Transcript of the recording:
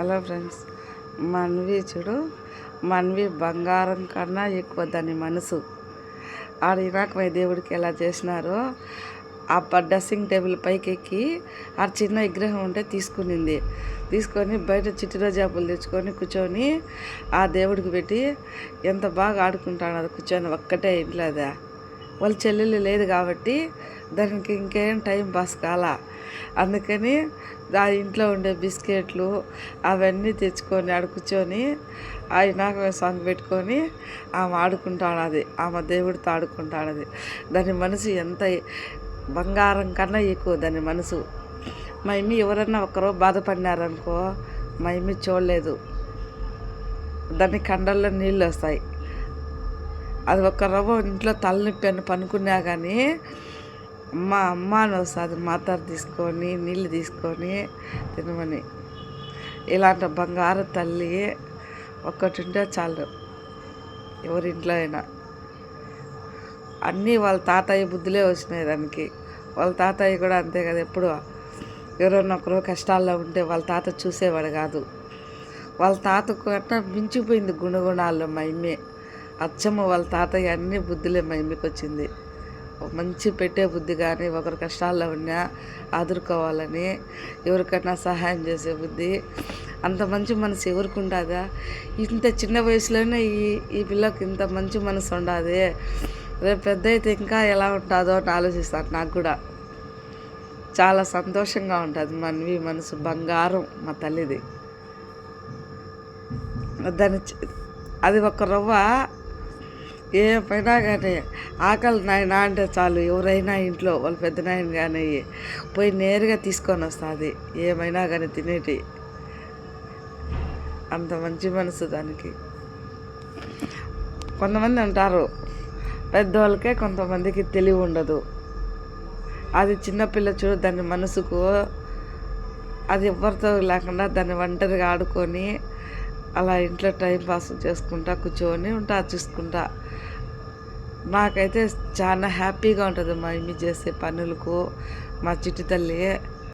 Hello friends, Manvi చూడు. మన్వి బంగారం కన్నా ఎక్కువ దాని మనసు. వినాయకమై దేవుడికి ఎలా చేసినారో ఆ డ్రెస్సింగ్ టేబుల్ పైకి ఎక్కి ఆ చిన్న విగ్రహం ఉంటే తీసుకొని బయట చిట్టి రోజాపులు తెచ్చుకొని కూర్చొని ఆ దేవుడికి పెట్టి ఎంత బాగా ఆడుకుంటాడు. అది కూర్చొని ఒక్కటే ఇంట్లో అదా వాళ్ళ చెల్లెలు లేదు కాబట్టి దానికి ఇంకేం టైం పాస్ కాలా. అందుకని ఆ ఇంట్లో ఉండే బిస్కెట్లు అవన్నీ తెచ్చుకొని ఆడ కూర్చొని ఆ వినాయక సాంగ్ పెట్టుకొని ఆమె ఆడుకుంటాడది. ఆమె దేవుడితో ఆడుకుంటాడది. దాని మనసు ఎంత బంగారం కన్నా ఎక్కువ దాని మనసు. మా అమ్మి ఎవరన్నా ఒకరో బాధపడినారనుకో, మా అమ్మి చూడలేదు, దాని కండల్లో నీళ్ళు వస్తాయి. అది ఒక్క రవ్వ ఇంట్లో తలనొప్పి అని పనుకున్నా కానీ అమ్మ అని వస్తుంది. మాత్ర తీసుకొని నీళ్ళు తీసుకొని తినమని. ఇలాంటి బంగారు తల్లి ఒక్కటి ఉంటే చాలు ఎవరింట్లో అయినా. అన్నీ వాళ్ళ తాతయ్య బుద్ధులే వచ్చినాయి దానికి. వాళ్ళ తాతయ్య కూడా అంతే కదా, ఎప్పుడు ఎవరన్నా ఒకరు కష్టాల్లో ఉంటే వాళ్ళ తాత చూసేవాడు కాదు. వాళ్ళ తాతకు అట్లా మించిపోయింది గుణగుణాల్లో మా అమ్మే. అచ్చమ్మ వాళ్ళ తాతయ్య అన్ని బుద్ధులే మా అమ్మకి వచ్చింది. మంచి పెట్టే బుద్ధి, కానీ ఒకరు కష్టాల్లో ఉన్నా ఆదుర్కోవాలని, ఎవరికైనా సహాయం చేసే బుద్ధి, అంత మంచి మనసు ఎవరికి ఉంటుందా? ఇంత చిన్న వయసులోనే ఈ పిల్లకి ఇంత మంచి మనసు ఉండాది. రేపు పెద్ద అయితే ఇంకా ఎలా ఉంటుందో అని ఆలోచిస్తాను. నాకు కూడా చాలా సంతోషంగా ఉంటుంది. మన్వి మనసు బంగారం మా తల్లిది. అది ఒక రవ్వ ఏమైనా కానీ ఆకలి నాయనా అంటే చాలు, ఎవరైనా ఇంట్లో వాళ్ళ పెద్ద నాయన కానీ పోయి నేరుగా తీసుకొని వస్తుంది. ఏమైనా కానీ తినేటి అంత మంచి మనసు దానికి. కొంతమంది అంటారు పెద్దవాళ్ళకే కొంతమందికి తెలివి ఉండదు. అది చిన్నపిల్ల చూడు, దాని మనసుకు అది ఎవరితో లేకుండా దాన్ని ఒంటరిగా ఆడుకొని అలా ఇంట్లో టైం పాస్ చేసుకుంటా కూర్చొని ఉంటా చూసుకుంటా. నాకైతే చాలా హ్యాపీగా ఉంటుంది మా అమ్మ చేసే పనులకు. మా చిట్టి తల్లి